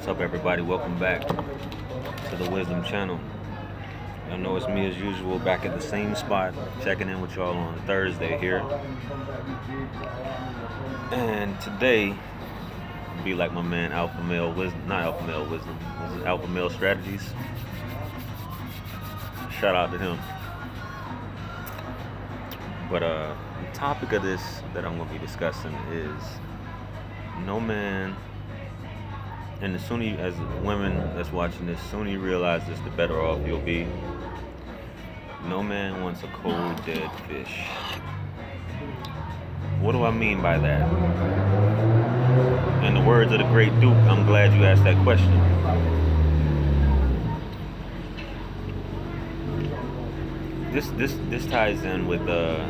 What's up, everybody? Welcome back to the Wisdom Channel. Y'all know it's me as usual, back at the same spot, checking in with y'all on Thursday here. And today, be like my man Alpha Male Wisdom, not Alpha Male Wisdom, this is Alpha Male Strategies. Shout out to him. But the topic of this that I'm going to be discussing is no man. And the sooner you, as women that's watching this, sooner you realize this, the better off you'll be. No man wants a cold, dead fish. What do I mean by that? In the words of the great Duke, I'm glad you asked that question. This ties in with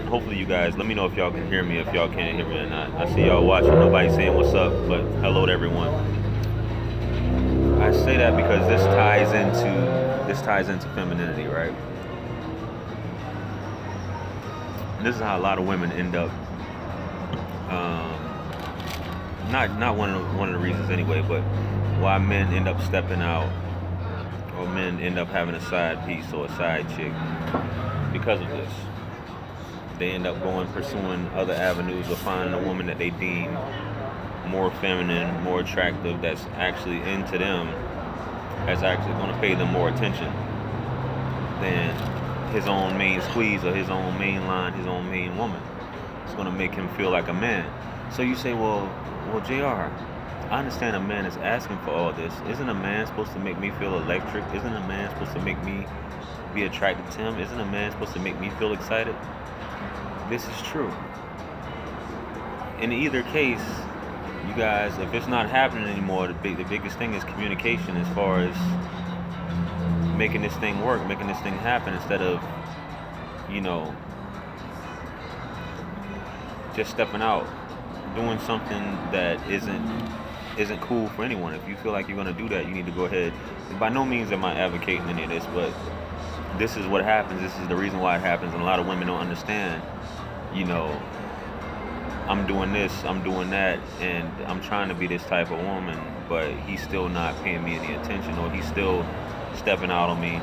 hopefully you guys, let me know if y'all can hear me, if y'all can't hear me or not. I see y'all watching, nobody saying what's up, but hello to everyone. I say that because this ties into femininity, right? And this is how a lot of women end up. Not one of the reasons anyway, but why men end up stepping out, or men end up having a side piece or a side chick because of this. They end up pursuing other avenues or finding a woman that they deem more feminine, more attractive, that's actually into them, that's actually going to pay them more attention than his own main squeeze or his own main line, his own main woman. It's going to make him feel like a man. So you say, well, JR, I understand a man is asking for all this. Isn't a man supposed to make me feel electric? Isn't a man supposed to make me be attracted to him? Isn't a man supposed to make me feel excited? This is true. In either case, you guys, if it's not happening anymore, the biggest thing is communication, as far as making this thing work, making this thing happen, instead of, just stepping out, doing something that isn't cool for anyone. If you feel like you're going to do that, you need to go ahead. By no means am I advocating any of this, but this is what happens. This is the reason why it happens, and a lot of women don't understand. I'm doing this, I'm doing that, and I'm trying to be this type of woman, but he's still not paying me any attention, or he's still stepping out on me,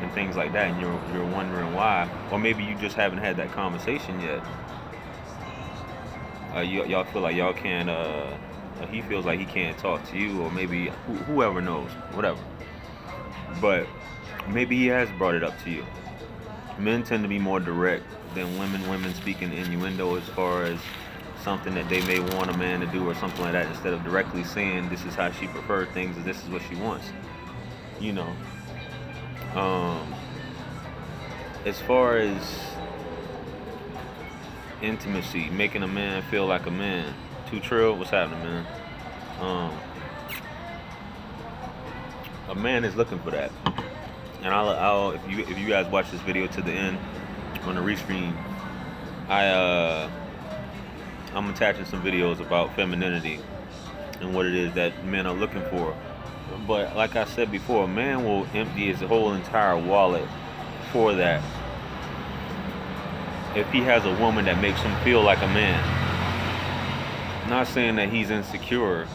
and things like that, and you're wondering why. Or maybe you just haven't had that conversation yet. Y'all feel like y'all can't, he feels like he can't talk to you, or maybe whoever knows, whatever. But maybe he has brought it up to you. Men tend to be more direct than women. Women speak in innuendo as far as something that they may want a man to do or something like that, instead of directly saying this is how she prefers things and this is what she wants. As far as intimacy, making a man feel like a man. Too Trill, what's happening, man? A man is looking for that. And I'll if you guys watch this video to the end on the restream, I'm attaching some videos about femininity and what it is that men are looking for. But like I said before, a man will empty his whole entire wallet for that if he has a woman that makes him feel like a man. Not saying that he's insecure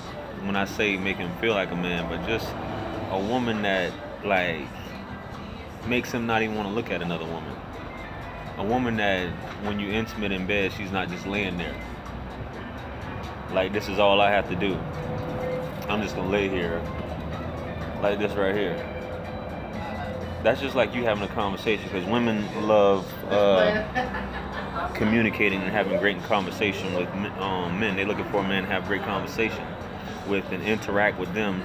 when I say make him feel like a man, but just a woman that makes him not even want to look at another woman. A woman that when you're intimate in bed, she's not just laying there. Like, this is all I have to do. I'm just gonna lay here like this right here. That's just like you having a conversation, because women love communicating and having great conversation with men. They're looking for a man to have great conversation with and interact with them,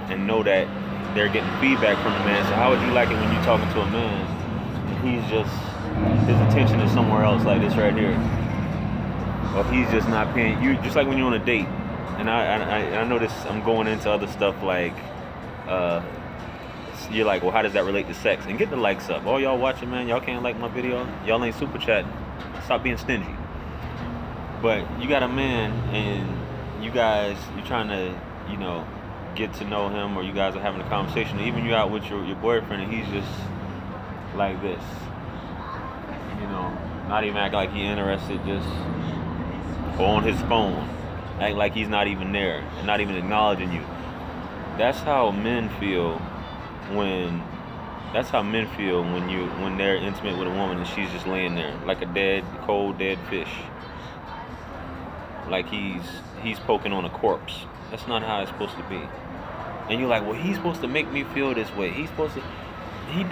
and know that they're getting feedback from the man. So how would you like it when you're talking to a man and his attention is somewhere else, like this right here, or he's just not paying you? Just like when you're on a date, and I know this, I'm going into other stuff like you're like, well, how does that relate to sex? And get the likes up. All y'all watching, man, y'all can't like my video, y'all ain't super chatting. Stop being stingy. But you got a man, and you're trying to get to know him, or you guys are having a conversation, even you out with your boyfriend, and he's just like this, not even acting like he's interested, just on his phone, act like he's not even there, and not even acknowledging you. That's how men feel when when they're intimate with a woman and she's just laying there like a cold dead fish, like he's poking on a corpse. That's not how it's supposed to be. And you're like, well, he's supposed to make me feel this way. He's supposed to. He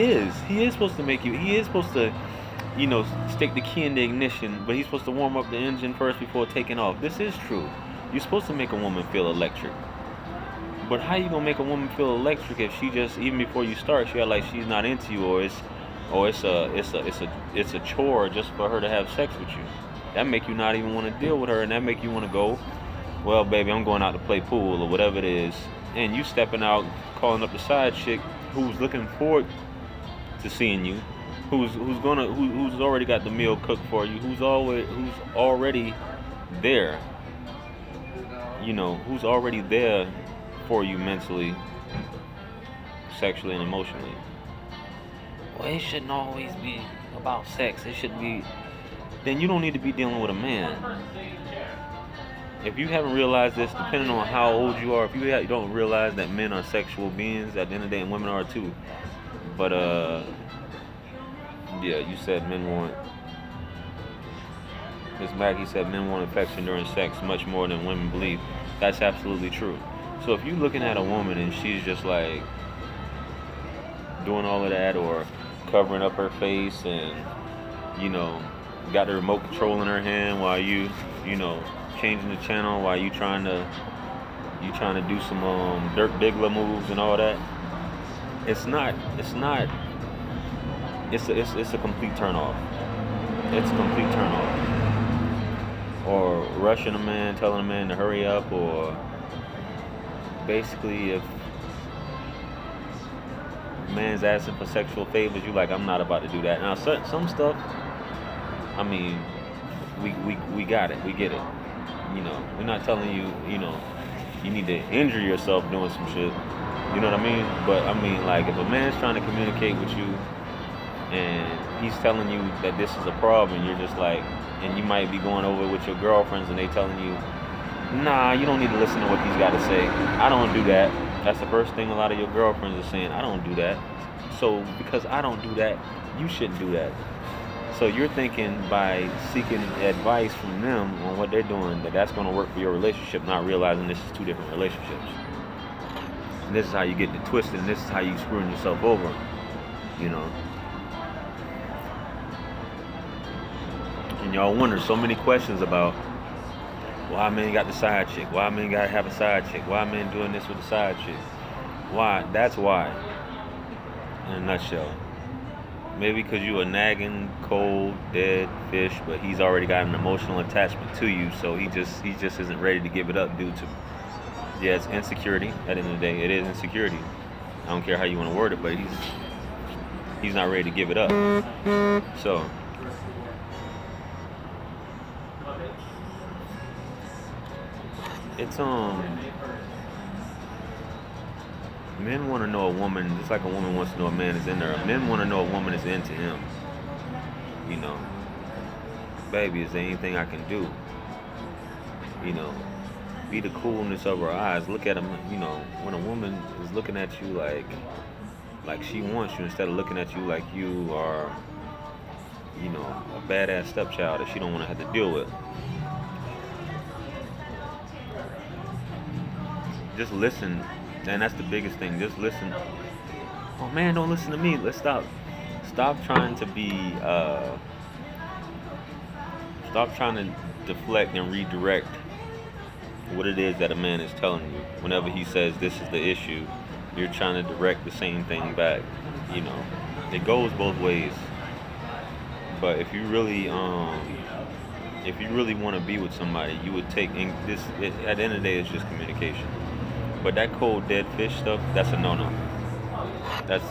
is supposed to make you. He is supposed to, stick the key in the ignition, but he's supposed to warm up the engine first before taking off. This is true. You're supposed to make a woman feel electric. But how you gonna make a woman feel electric if she just, even before you start, she act like she's not into you, or it's a chore just for her to have sex with you? That make you not even want to deal with her, and that make you want to go, well, baby, I'm going out to play pool or whatever it is, and you stepping out, calling up the side chick who's looking forward to seeing you, who's already got the meal cooked for you, who's already there, who's already there for you mentally, sexually, and emotionally. Well, it shouldn't always be about sex. It should be. Then you don't need to be dealing with a man. If you haven't realized this, depending on how old you are, if you don't realize that men are sexual beings at the end of the day, and women are too. But yeah, you said men want. Ms. Maggie said men want affection during sex much more than women believe. That's absolutely true. So if you're looking at a woman and she's just like doing all of that, or covering up her face, and got the remote control in her hand while you changing the channel, while you trying to do some Dirk Diggler moves and all that, it's a complete turn off. It's a complete turn off. Or rushing a man, telling a man to hurry up, or basically, if a man's asking for sexual favors, you like, I'm not about to do that. Now, some stuff, I mean, we got it, we get it. We're not telling you, you need to injure yourself doing some shit. You know what I mean? But I mean, like, if a man's trying to communicate with you and he's telling you that this is a problem, and you're just like, and you might be going over with your girlfriends and they telling you, nah, you don't need to listen to what he's got to say. I don't do that. That's the first thing a lot of your girlfriends are saying. I don't do that. So because I don't do that, you shouldn't do that. So you're thinking by seeking advice from them on what they're doing, that's going to work for your relationship, not realizing this is two different relationships. And this is how you get it twisted, and this is how you screwing yourself over. And y'all wonder so many questions about why men got the side chick, why men gotta have a side chick, why men doing this with the side chick. Why? That's why. In a nutshell. Maybe because you a nagging, cold, dead fish, but he's already got an emotional attachment to you, so he just isn't ready to give it up due to, yeah, it's insecurity. At the end of the day, it is insecurity. I don't care how you want to word it, but he's not ready to give it up. So it's men want to know a woman just like a woman wants to know a man is in there. Men want to know a woman is into him. Baby, is there anything I can do? Be the coolness of her eyes. Look at him. When a woman is looking at you like she wants you, instead of looking at you like you are, a badass stepchild that she don't want to have to deal with. Just listen, and that's the biggest thing. Just listen. Oh man, don't listen to me. Let's stop trying to be stop trying to deflect and redirect what it is that a man is telling you. Whenever he says this is the issue, you're trying to direct the same thing back. It goes both ways. But if you really want to be with somebody, you would take this. At the end of the day, it's just communication. But that cold dead fish stuff, that's a no-no. That's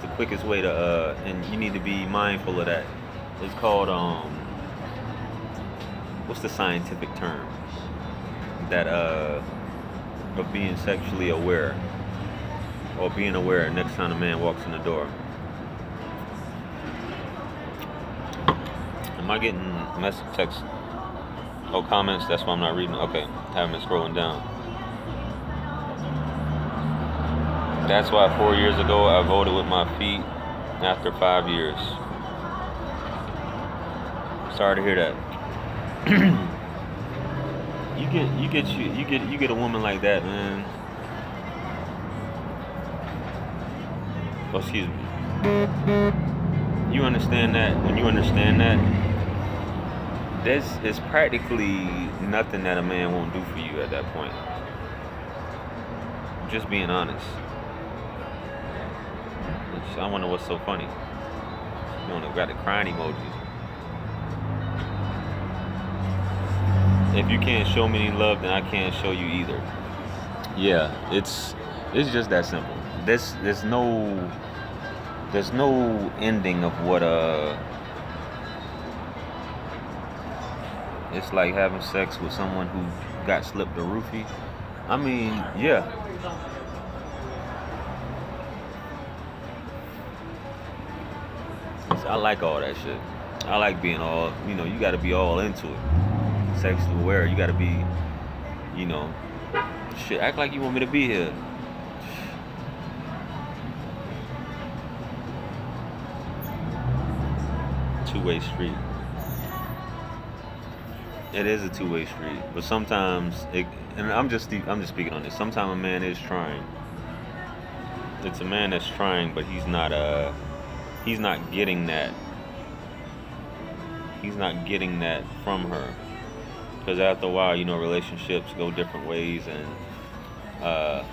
the quickest way to and you need to be mindful of that. It's called what's the scientific term? That of being sexually aware, or being aware next time a man walks in the door. Am I getting message, text, comments? That's why I'm not reading. Okay, haven't been scrolling down. That's why 4 years ago I voted with my feet after 5 years. Sorry to hear that. You get a woman like that, man. Oh, excuse me. You understand that? When you understand that, there's practically nothing that a man won't do for you at that point. Just being honest. I wonder what's so funny. You want to grab the crying emoji. If you can't show me any love, then I can't show you either. Yeah, it's just that simple. There's no ending of what it's like having sex with someone who got slipped a roofie. I mean, yeah. I like all that shit. I like being all, you got to be all into it. Sexually aware, you got to be, shit, act like you want me to be here. Two-way street. It is a two-way street, but sometimes and I'm just speaking on this. Sometimes a man is trying. It's a man that's trying, but he's not getting that. He's not getting that from her, because after a while, relationships go different ways, and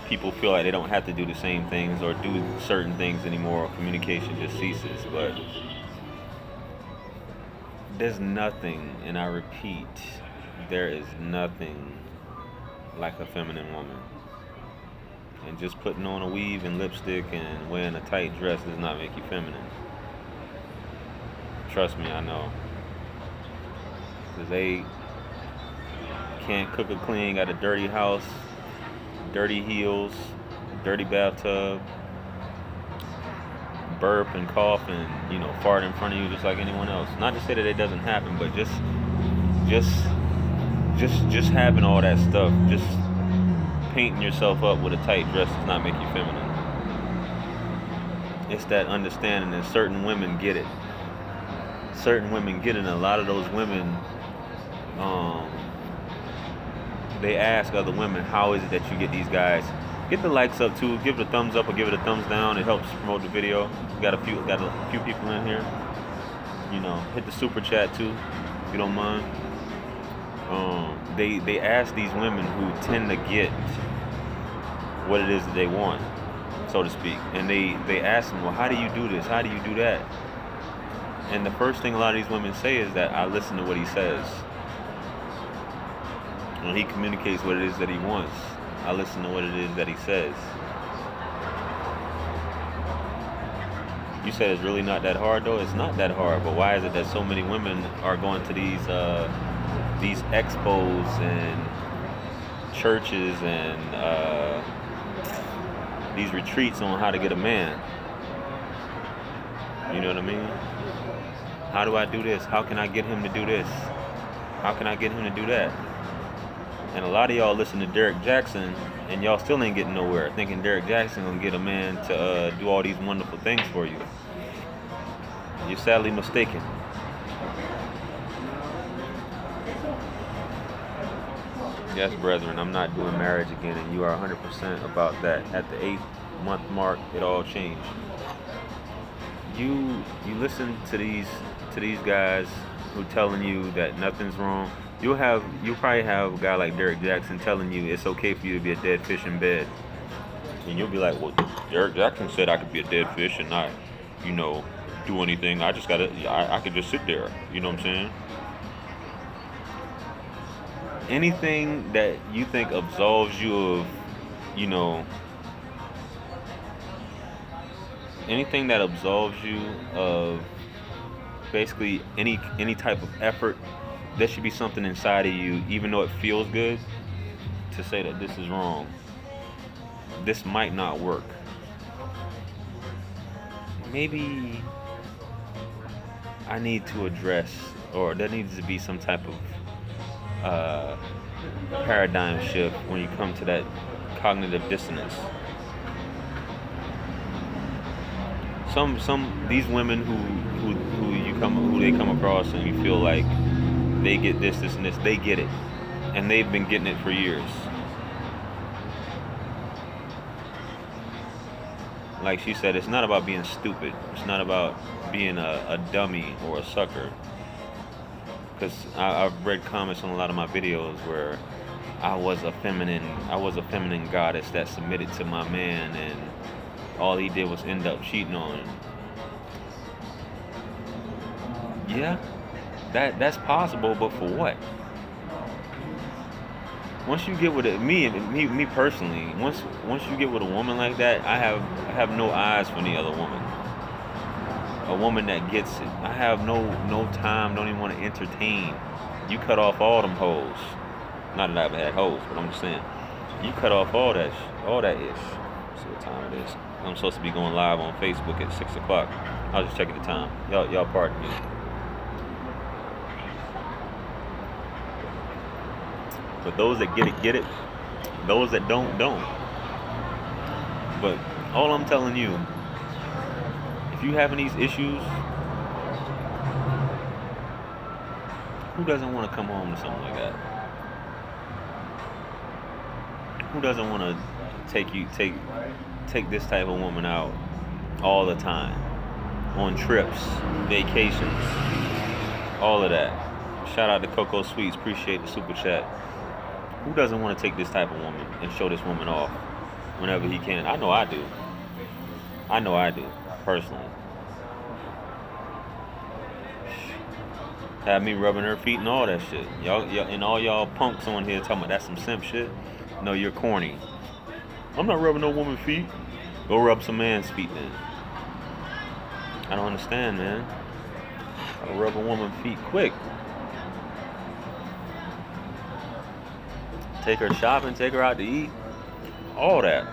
people feel like they don't have to do the same things or do certain things anymore. Communication just ceases. But there's nothing, and I repeat, there is nothing like a feminine woman. And just putting on a weave and lipstick and wearing a tight dress does not make you feminine. Trust me, I know. Because they can't cook or clean, got a dirty house, dirty heels, dirty bathtub, burp and cough and fart in front of you just like anyone else. Not to say that it doesn't happen, but just having all that stuff, just painting yourself up with a tight dress does not make you feminine. It's that understanding that certain women get it. Certain women get it, and a lot of those women, they ask other women, how is it that you get these guys? Get the likes up too. Give it a thumbs up or give it a thumbs down. It helps promote the video. Got a few people in here. Hit the super chat too, if you don't mind. They ask these women who tend to get what it is that they want, so to speak, and they ask them, well, how do you do this? How do you do that? And the first thing a lot of these women say is that I listen to what he says. When he communicates what it is that he wants, I listen to what it is that he says. You said it's really not that hard, though. It's not that hard, but why is it that so many women are going to these expos and churches and these retreats on how to get a man? You know what I mean? How do I do this? How can I get him to do this? How can I get him to do that? And a lot of y'all listen to Derek Jackson, and y'all still ain't getting nowhere, thinking Derek Jackson gonna get a man to do all these wonderful things for you. You're sadly mistaken. Yes, brethren, I'm not doing marriage again, and you are 100% about that. At the 8-month mark, it all changed. You listen to these guys who telling you that nothing's wrong. You'll probably have a guy like Derek Jackson telling you it's okay for you to be a dead fish in bed, and you'll be like, well, Derek Jackson said I could be a dead fish and not, do anything. I could just sit there. You know what I'm saying? Anything that you think absolves you of, anything that absolves you of basically any type of effort, there should be something inside of you, even though it feels good, to say that this is wrong. This might not work. Maybe I need to address, or there needs to be some type of paradigm shift when you come to that cognitive dissonance. some these women who they come across and you feel like they get this and this, they get it, and they've been getting it for years. Like she said, it's not about being stupid. It's not about being a dummy or a sucker. Because I've read comments on a lot of my videos where I was a feminine goddess that submitted to my man, and all he did was end up cheating on him. Yeah, that's possible, but for what? Once you get with it, me personally, once you get with a woman like that, I have no eyes for any other woman. A woman that gets it, I have no time, don't even want to entertain. You cut off all them hoes. Not that I've had hoes, but I'm just saying, you cut off all that ish. Let's see what time it is. I'm supposed to be going live on Facebook at 6 o'clock. I was just checking the time. Y'all pardon me. But those that get it. Those that don't. But all I'm telling you, if you having these issues, who doesn't want to come home to something like that? Who doesn't want to take this type of woman out all the time, on trips, vacations, all of that? Shout out to Coco Sweets, appreciate the super chat. Who doesn't want to take this type of woman and show this woman off whenever he can? I know I do, personally. Have me rubbing her feet and all that shit. Y'all and all y'all punks on here talking about that's some simp shit. No, you're corny. I'm not rubbing no woman's feet. Go rub some man's feet then. I don't understand, man. Gotta rub a woman's feet quick. Take her shopping, take her out to eat, all that.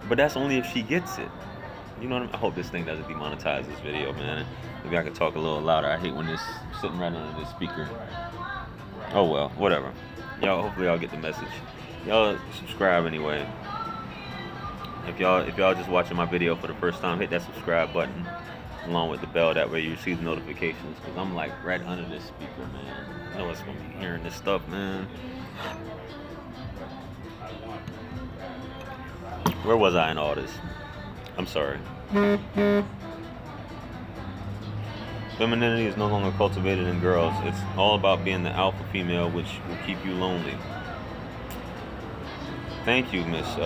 But that's only if she gets it. You know what I mean? I hope this thing doesn't demonetize this video, man. Maybe I could talk a little louder. I hate when this sitting right under this speaker. Oh well, whatever. Hopefully y'all get the message. Y'all subscribe anyway. If y'all just watching my video for the first time, hit that subscribe button along with the bell. That way you receive the notifications. Cause I'm like right under this speaker, man. I know it's gonna be hearing this stuff, man. Where was I in all this? I'm sorry. Femininity is no longer cultivated in girls. It's all about being the alpha female, which will keep you lonely. Thank you, Miss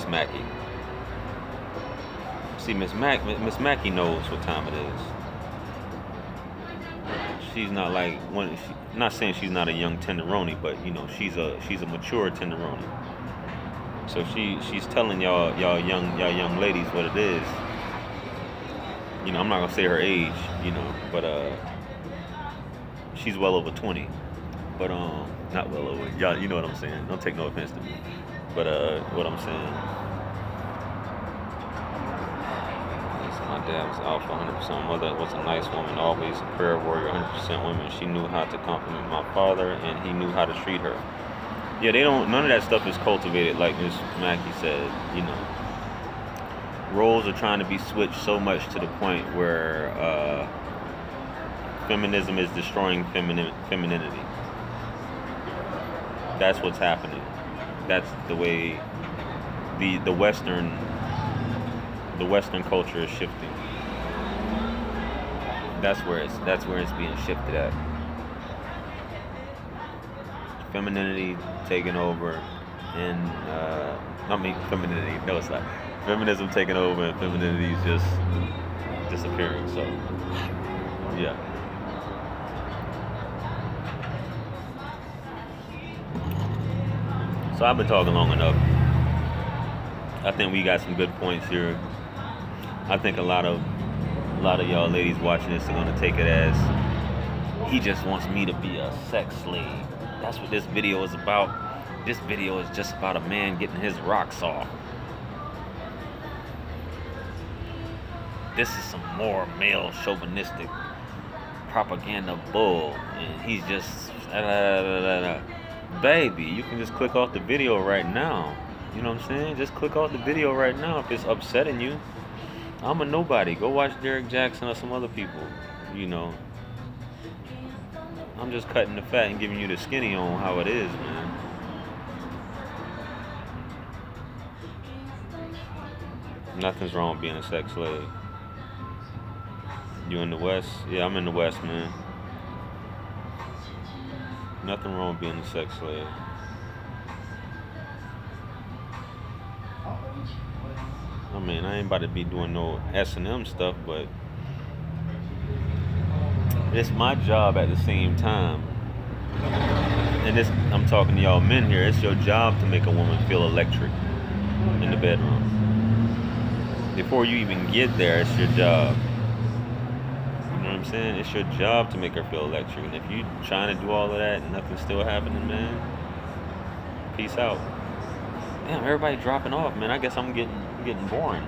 Mackey. See, Miss Mackey knows what time it is. She's not like not saying she's not a young tenderoni, but you know she's a mature tenderoni. So she's telling y'all young ladies what it is. You know, I'm not gonna say her age, you know, but she's well over 20. But not well over. Y'all, you know what I'm saying. Don't take no offense to me. But what I'm saying. My dad was alpha, 100%. My mother was a nice woman, always a prayer warrior, 100% woman. She knew how to compliment my father, and he knew how to treat her. Yeah, none of that stuff is cultivated, like Miss Mackey said, you know. Roles are trying to be switched so much to the point where feminism is destroying femininity. That's what's happening. That's the way the Western culture is shifting. That's where it's being shifted at. Femininity taking over, and femininity. No, it's not. Feminism taking over, and femininity is just disappearing. So, yeah. So I've been talking long enough. I think we got some good points here. I think a lot of y'all ladies watching this are gonna take it as he just wants me to be a sex slave. That's what this video is about. This video is just about a man getting his rocks off. This is some more male chauvinistic propaganda bull, and he's just baby. You can just click off the video right now. You know what I'm saying? Just click off the video right now if it's upsetting you. I'm a nobody. Go watch Derek Jackson or some other people. You know, I'm just cutting the fat and giving you the skinny on how it is, man. Nothing's wrong with being a sex slave. You in the West? Yeah, I'm in the West, man. Nothing wrong with being a sex slave. I mean, I ain't about to be doing no S&M stuff, but it's my job at the same time. And this, I'm talking to y'all men here. It's your job to make a woman feel electric in the bedroom. Before you even get there, it's your job. You know what I'm saying? It's your job to make her feel electric. And if you trying to do all of that and nothing's still happening, man, peace out. Damn, everybody dropping off, man. I guess I'm getting boring.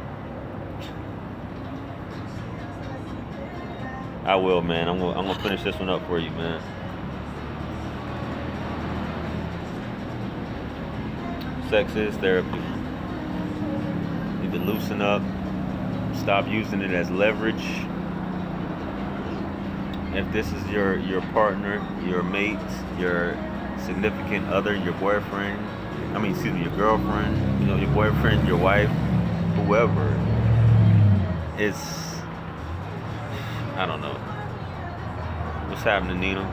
I will, man. I'm gonna finish this one up for you, man. Sex is therapy. You need to loosen up. Stop using it as leverage. If this is your partner, your mate, your significant other, your boyfriend, your girlfriend, your boyfriend, your wife, whoever, it's, I don't know. What's happening, Nina?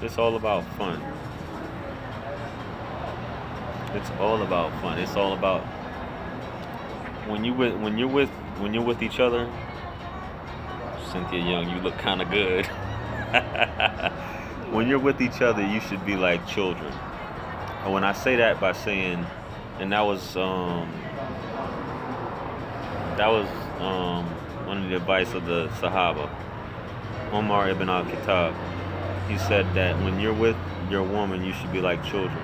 It's all about fun. It's all about fun. It's all about when you're with each other. Cynthia Young, you look kind of good. When you're with each other, you should be like children. And when I say that by saying, and that was one of the advice of the Sahaba, Omar ibn al-Khattab. He said that when you're with your woman, you should be like children.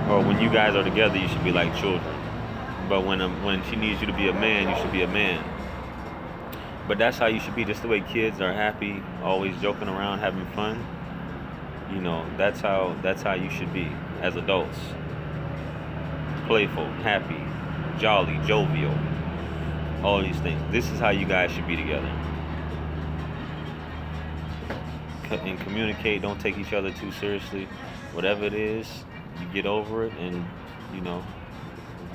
Or when you guys are together, you should be like children. But when she needs you to be a man, you should be a man. But that's how you should be. Just the way kids are happy, always joking around, having fun. That's how you should be as adults. Playful, happy, jolly, jovial. All these things. This is how you guys should be together. And communicate. Don't take each other too seriously. Whatever it is, you get over it and,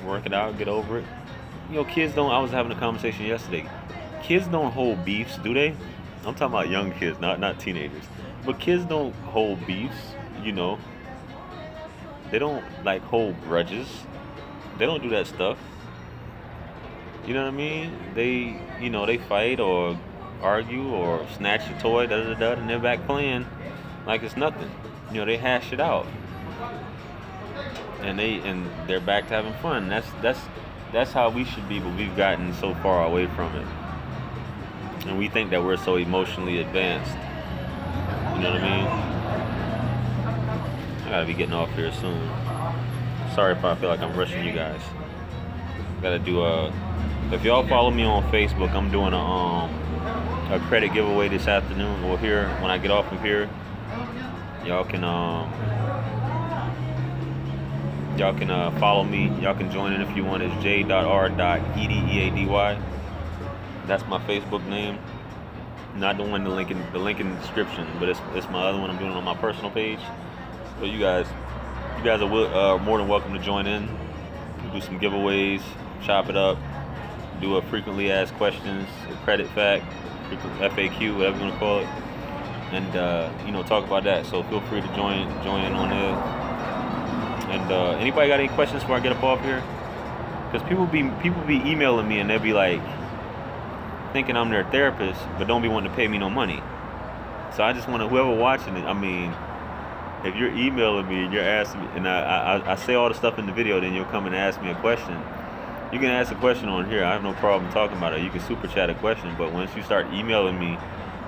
work it out, get over it. Kids don't, I was having a conversation yesterday. Kids don't hold beefs, do they? I'm talking about young kids, not teenagers. But kids don't hold beefs, They don't, hold grudges. They don't do that stuff. You know what I mean? They, they fight or argue or snatch a toy, and they're back playing like it's nothing. They hash it out. And they're back to having fun. That's how we should be, but we've gotten so far away from it. And we think that we're so emotionally advanced. You know what I mean? I gotta be getting off here soon. Sorry if I feel like I'm rushing you guys. Gotta do if y'all follow me on Facebook, I'm doing a credit giveaway this afternoon or here when I get off of here. Y'all can follow me. Y'all can join in if you want. It's j.r.edeady. That's my Facebook name. Not the one the link in the description, but it's my other one. I'm doing it on my personal page. So you guys are more than welcome to join in. Do some giveaways, chop it up, do a frequently asked questions, a credit fact, FAQ, whatever you want to call it, and talk about that. So feel free to join in on there. And anybody got any questions before I get up off here? Because people be emailing me and they'll be like thinking I'm their therapist, but don't be wanting to pay me no money. So I just want to, whoever watching it, if you're emailing me and you're asking me, and I say all the stuff in the video, then you'll come and ask me a question. You can ask a question on here. I have no problem talking about it. You can super chat a question, but once you start emailing me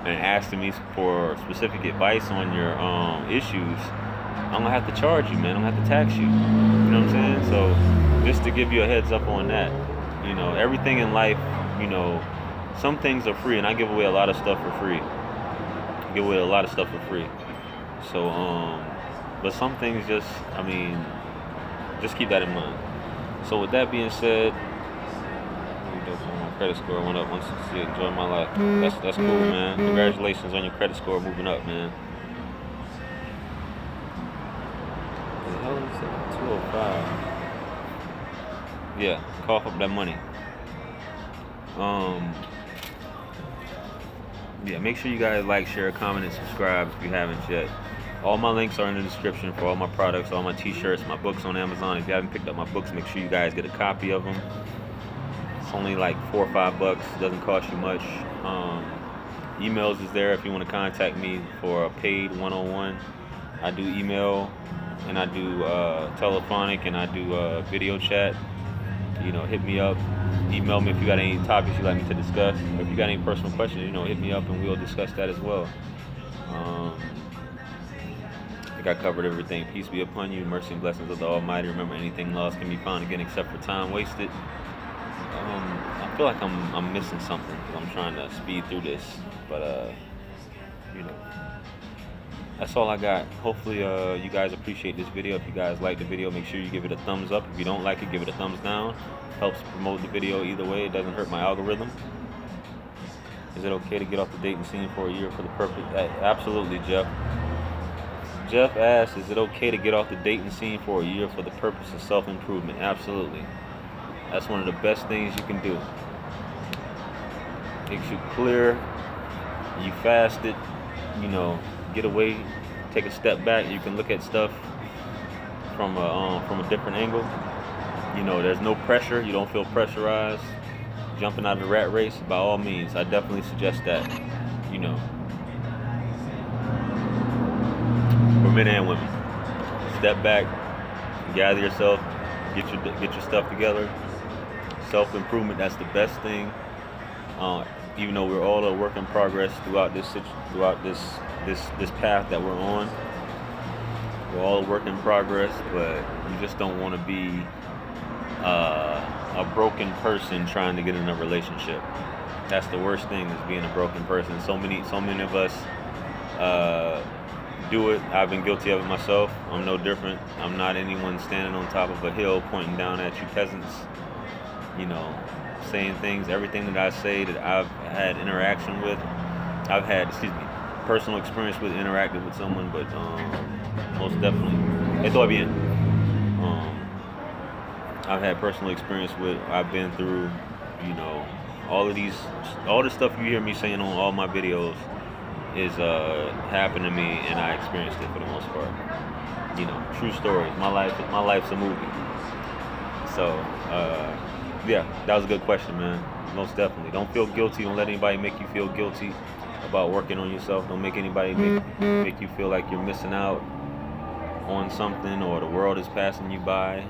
and asking me for specific advice on your issues, I'm gonna have to charge you, man. I'm gonna have to tax you. You know what I'm saying? So just to give you a heads up on that, everything in life, some things are free, and I give away a lot of stuff for free. So, but some things just, I mean, just keep that in mind. So with that being said, my credit score went up 160. Enjoy my life. That's cool, man. Congratulations on your credit score moving up, man. What the hell is it? 205. Yeah, cough up that money. Yeah, make sure you guys like, share, comment, and subscribe if you haven't yet. All my links are in the description for all my products, all my t-shirts, my books on Amazon. If you haven't picked up my books, make sure you guys get a copy of them. It's only like $4 or $5. It doesn't cost you much. Emails is there if you want to contact me for a paid one-on-one. I do email, and I do telephonic, and I do video chat. Hit me up. Email me if you got any topics you'd like me to discuss. Or if you got any personal questions, hit me up and we'll discuss that as well. I think I covered everything. Peace be upon you. Mercy and blessings of the Almighty. Remember, anything lost can be found again except for time wasted. I feel like I'm missing something because I'm trying to speed through this. But, that's all I got. Hopefully, you guys appreciate this video. If you guys like the video, make sure you give it a thumbs up. If you don't like it, give it a thumbs down. Helps promote the video either way. It doesn't hurt my algorithm. Is it okay to get off the dating scene for a year for the purpose? Absolutely, Jeff. Jeff asks, is it okay to get off the dating scene for a year for the purpose of self-improvement? Absolutely. That's one of the best things you can do. Makes you clear. You fasted. Get away, take a step back. You can look at stuff from a different angle. There's no pressure. You don't feel pressurized. Jumping out of the rat race, by all means, I definitely suggest that. For men and women, step back, gather yourself, get your stuff together. Self-improvement, that's the best thing. Even though we're all a work in progress throughout this path that we're on, we're all a work in progress, but you just don't want to be a broken person trying to get in a relationship. That's the worst thing, is being a broken person. So many of us do it. I've been guilty of it myself. I'm no different. I'm not anyone standing on top of a hill pointing down at you peasants, saying things. Everything that I say that I've had interaction with, personal experience with, interacted with someone, but most definitely, estoy bien. I've had personal experience with, I've been through, all the stuff you hear me saying on all my videos is happened to me, and I experienced it for the most part. True stories. My life's a movie. So, yeah, that was a good question, man. Most definitely. Don't feel guilty. Don't let anybody make you feel guilty about working on yourself. Don't make anybody make you feel like you're missing out on something, or the world is passing you by.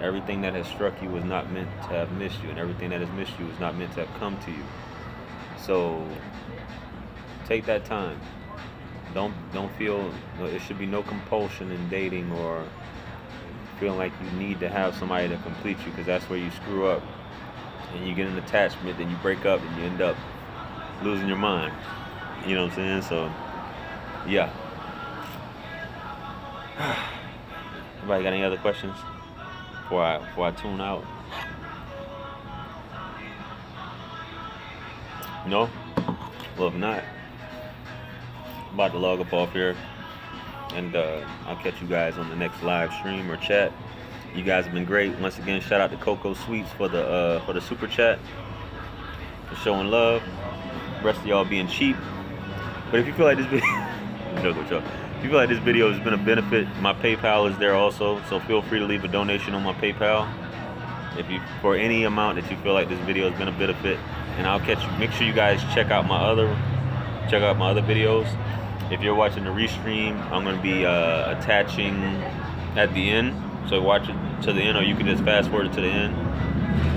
Everything that has struck you was not meant to have missed you, and everything that has missed you is not meant to have come to you. So take that time. Don't feel, it should be no compulsion in dating or feeling like you need to have somebody to complete you, because that's where you screw up and you get an attachment, then you break up and you end up losing your mind. You know what I'm saying? So yeah. Anybody got any other questions before I tune out? No? Well, if not, I'm about to log up off here, and I'll catch you guys on the next live stream or chat. You guys have been great. Once again, shout out to Coco Sweets for the super chat, for showing love. The rest of y'all being cheap. But if you feel like this video, if you feel like this video has been a benefit, my PayPal is there also, so feel free to leave a donation on my PayPal for any amount that you feel like this video has been a benefit. And I'll catch you. Make sure you guys check out my other videos. If you're watching the restream, I'm going to be attaching at the end, so watch it to the end, or you can just fast forward to the end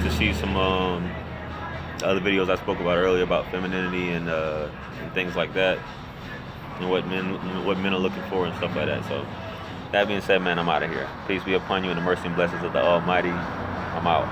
to see some other videos I spoke about earlier about femininity and things like that, and what men are looking for and stuff like that. So that being said, man, I'm out of here. Peace be upon you, and the mercy and blessings of the Almighty. I'm out.